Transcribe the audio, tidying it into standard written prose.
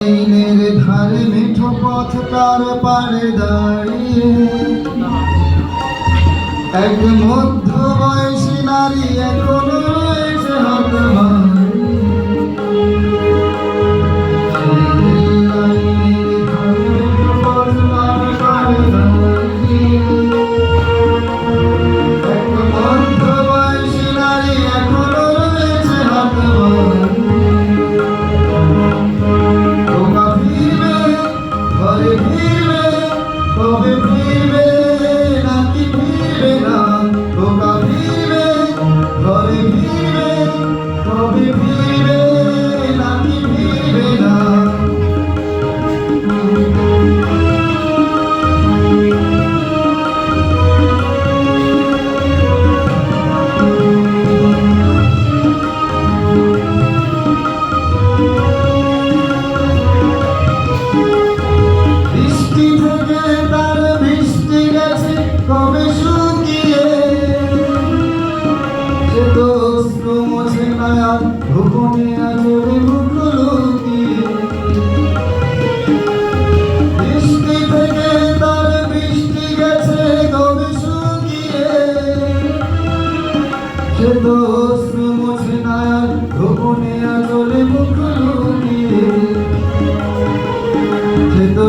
নীলের ধারে মিঠো পথটার পাড়ে দাঁড়িয়ে এক মধ্য বয়সী নারী এখনো রয়েছে তবে ফিরবে নাকি ফিরবে না, তোমরা ফিরবে ঘরে ফিরবে, তবে ফিরবে নাকি ফিরবে না। কবে শুকিয়ে সে তো অশ্র মোছে না আর গোপনে আজরে মুখ লুকিয়ে, বৃষ্টি থেকে তার বৃষ্টি গেছে কবে শুকিয়ে সে তো অশ্র মোছে না আর গোপনে আজরে মুখ লুকিয়ে, সে তো